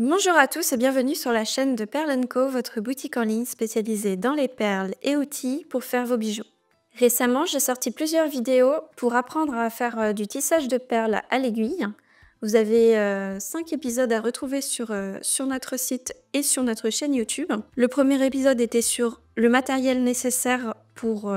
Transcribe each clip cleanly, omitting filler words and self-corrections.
Bonjour à tous et bienvenue sur la chaîne de Pearl & Co, votre boutique en ligne spécialisée dans les perles et outils pour faire vos bijoux. Récemment, j'ai sorti plusieurs vidéos pour apprendre à faire du tissage de perles à l'aiguille. Vous avez 5 épisodes à retrouver sur notre site et sur notre chaîne YouTube. Le premier épisode était sur le matériel nécessaire pour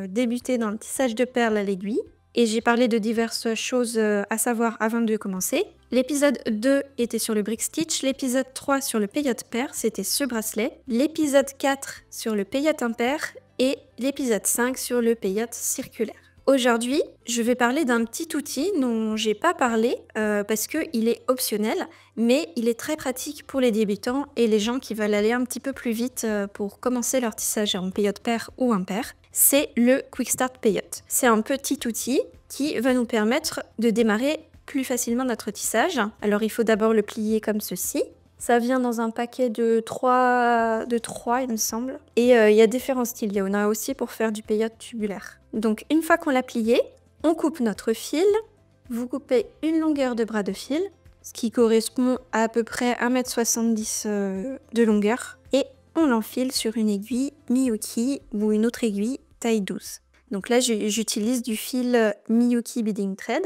débuter dans le tissage de perles à l'aiguille. Et j'ai parlé de diverses choses à savoir avant de commencer. L'épisode 2 était sur le brick stitch, l'épisode 3 sur le peyote pair, c'était ce bracelet, l'épisode 4 sur le peyote impair et l'épisode 5 sur le peyote circulaire. Aujourd'hui, je vais parler d'un petit outil dont j'ai pas parlé parce qu'il est optionnel, mais il est très pratique pour les débutants et les gens qui veulent aller un petit peu plus vite pour commencer leur tissage en peyote pair ou impair. C'est le Quick Start Peyote. C'est un petit outil qui va nous permettre de démarrer plus facilement notre tissage. Alors il faut d'abord le plier comme ceci. Ça vient dans un paquet de 3 il me semble. Et il y a différents styles. Il y en a aussi pour faire du peyote tubulaire. Donc une fois qu'on l'a plié, on coupe notre fil. Vous coupez une longueur de bras de fil, ce qui correspond à peu près 1,70 m de longueur. Et on l'enfile sur une aiguille Miyuki ou une autre aiguille taille 12. Donc là, j'utilise du fil Miyuki Beading Thread.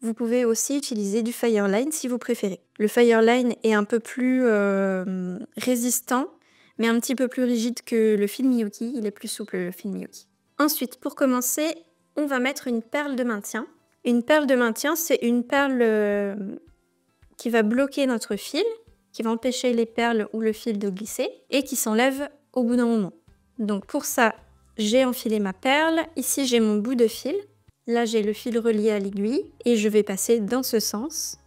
Vous pouvez aussi utiliser du Fireline si vous préférez. Le Fireline est un peu plus résistant, mais un petit peu plus rigide que le fil Miyuki. Il est plus souple, le fil Miyuki. Ensuite, pour commencer, on va mettre une perle de maintien. Une perle de maintien, c'est une perle qui va bloquer notre fil, qui va empêcher les perles ou le fil de glisser, et qui s'enlève au bout d'un moment. Donc pour ça, j'ai enfilé ma perle. Ici, j'ai mon bout de fil. Là, j'ai le fil relié à l'aiguille et je vais passer dans ce sens.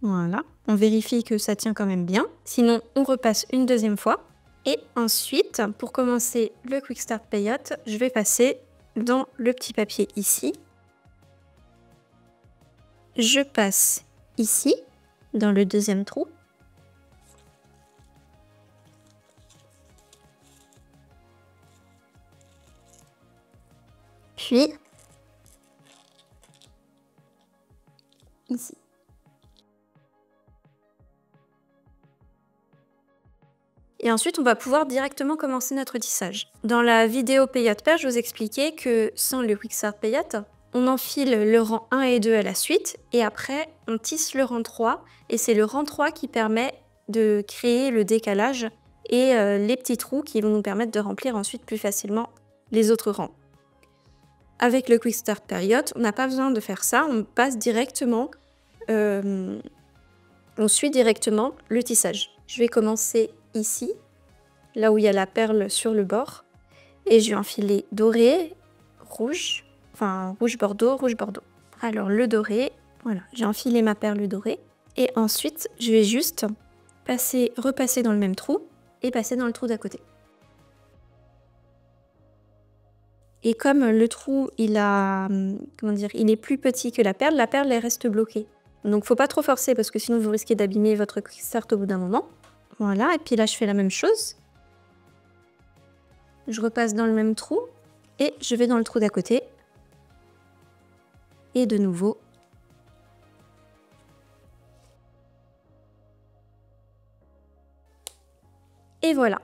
Voilà, on vérifie que ça tient quand même bien. Sinon, on repasse une deuxième fois. Et ensuite, pour commencer le Quick Start Peyote, je vais passer dans le petit papier ici. Je passe ici, dans le deuxième trou. Puis, ici. Et ensuite, on va pouvoir directement commencer notre tissage. Dans la vidéo Peyote Pair, je vous expliquais que sans le Quick Start Peyote, on enfile le rang 1 et 2 à la suite, et après, on tisse le rang 3, et c'est le rang 3 qui permet de créer le décalage et les petits trous qui vont nous permettre de remplir ensuite plus facilement les autres rangs. Avec le Quick Start Peyote, on n'a pas besoin de faire ça, on passe directement, on suit directement le tissage. Je vais commencer ici, là où il y a la perle sur le bord, et je vais enfiler doré, rouge, enfin rouge bordeaux. Alors le doré, voilà, j'ai enfilé ma perle dorée, et ensuite je vais juste repasser dans le même trou et passer dans le trou d'à côté. Et comme le trou il est plus petit que la perle elle reste bloquée. Donc faut pas trop forcer parce que sinon vous risquez d'abîmer votre Quick Start au bout d'un moment. Voilà, et puis là je fais la même chose. Je repasse dans le même trou et je vais dans le trou d'à côté. Et de nouveau. Et voilà.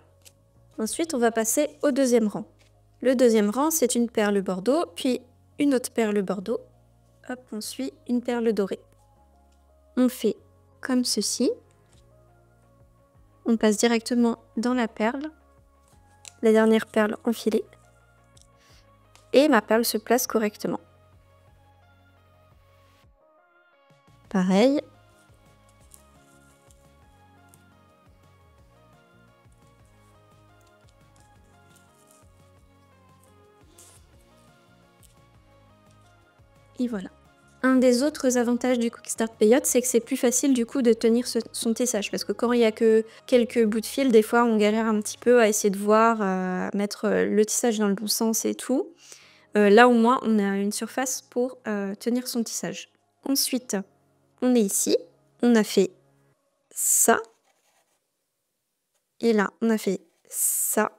Ensuite on va passer au deuxième rang. Le deuxième rang c'est une perle bordeaux, puis une autre perle bordeaux. Hop, on suit une perle dorée. On fait comme ceci. On passe directement dans la perle, la dernière perle enfilée, et ma perle se place correctement. Pareil. Et voilà. Un des autres avantages du Quick Start Peyote, c'est que c'est plus facile du coup de tenir son tissage. Parce que quand il n'y a que quelques bouts de fil, des fois on galère un petit peu à essayer de voir, mettre le tissage dans le bon sens et tout. Là au moins on a une surface pour tenir son tissage. Ensuite, on est ici, on a fait ça. Et là, on a fait ça.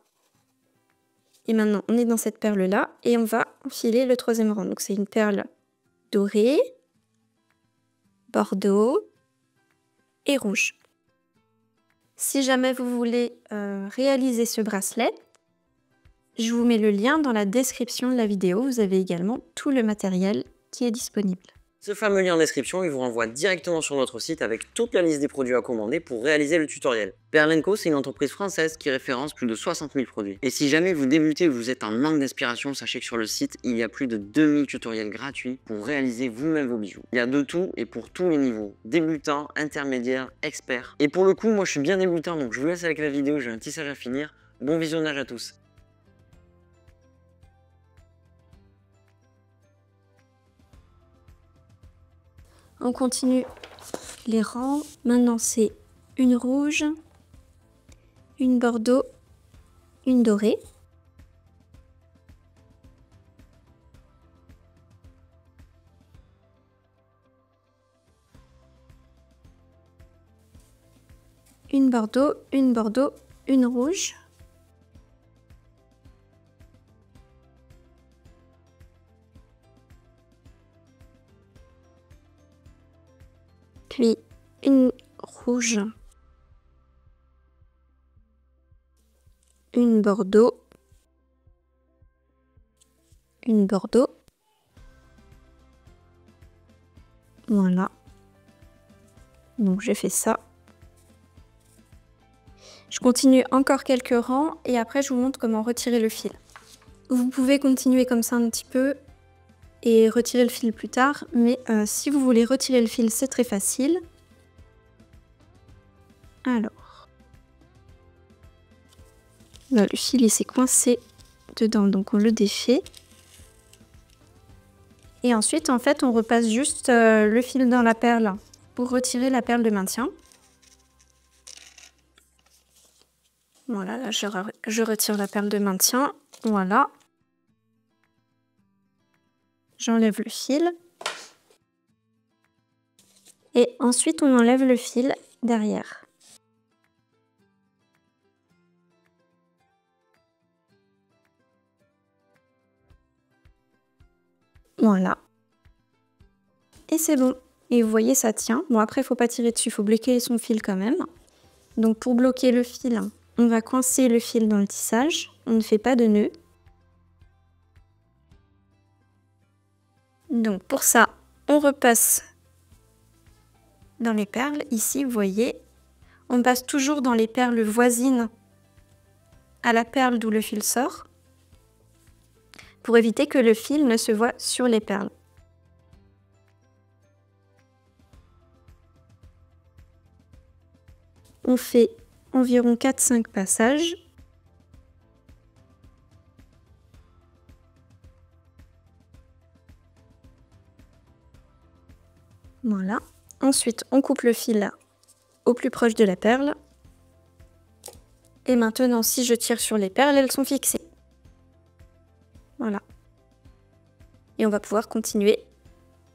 Et maintenant, on est dans cette perle-là et on va enfiler le troisième rang. Donc c'est une perle dorée, bordeaux et rouge. Si jamais vous voulez réaliser ce bracelet, je vous mets le lien dans la description de la vidéo. Vous avez également tout le matériel qui est disponible. Ce fameux lien en description, il vous renvoie directement sur notre site avec toute la liste des produits à commander pour réaliser le tutoriel. Pearl & Co, c'est une entreprise française qui référence plus de 60 000 produits. Et si jamais vous débutez ou vous êtes en manque d'inspiration, sachez que sur le site, il y a plus de 2000 tutoriels gratuits pour réaliser vous-même vos bijoux. Il y a de tout et pour tous les niveaux, débutants, intermédiaires, experts. Et pour le coup, moi je suis bien débutant, donc je vous laisse avec la vidéo, j'ai un tissage à finir. Bon visionnage à tous. On continue les rangs. Maintenant, c'est une rouge, une bordeaux, une dorée. Une bordeaux, une rouge. Puis une rouge, une bordeaux, une bordeaux. Voilà. Donc j'ai fait ça. Je continue encore quelques rangs et après je vous montre comment retirer le fil. Vous pouvez continuer comme ça un petit peu et retirer le fil plus tard, mais si vous voulez retirer le fil, c'est très facile. Alors, là, le fil il s'est coincé dedans, donc on le défait. Et ensuite, en fait, on repasse juste le fil dans la perle pour retirer la perle de maintien. Voilà, là, je retire la perle de maintien. Voilà. J'enlève le fil. Et ensuite, on enlève le fil derrière. Voilà. Et c'est bon. Et vous voyez, ça tient. Bon, après, il ne faut pas tirer dessus, il faut bloquer son fil quand même. Donc, pour bloquer le fil, on va coincer le fil dans le tissage. On ne fait pas de nœud. Donc, pour ça, on repasse dans les perles. Ici, vous voyez, on passe toujours dans les perles voisines à la perle d'où le fil sort, pour éviter que le fil ne se voie sur les perles. On fait environ 4-5 passages. Voilà. Ensuite, on coupe le fil au plus proche de la perle. Et maintenant, si je tire sur les perles, elles sont fixées. Voilà. Et on va pouvoir continuer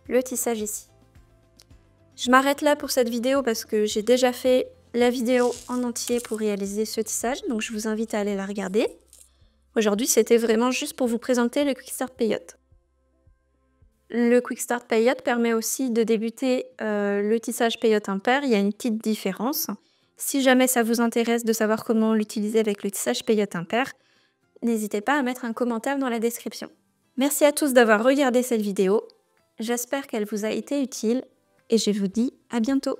le tissage ici. Je m'arrête là pour cette vidéo parce que j'ai déjà fait la vidéo en entier pour réaliser ce tissage, donc je vous invite à aller la regarder. Aujourd'hui, c'était vraiment juste pour vous présenter le Quick Start Peyote. Le Quick Start Peyote permet aussi de débuter le tissage peyote impair. Il y a une petite différence. Si jamais ça vous intéresse de savoir comment l'utiliser avec le tissage peyote impair, n'hésitez pas à mettre un commentaire dans la description. Merci à tous d'avoir regardé cette vidéo. J'espère qu'elle vous a été utile et je vous dis à bientôt.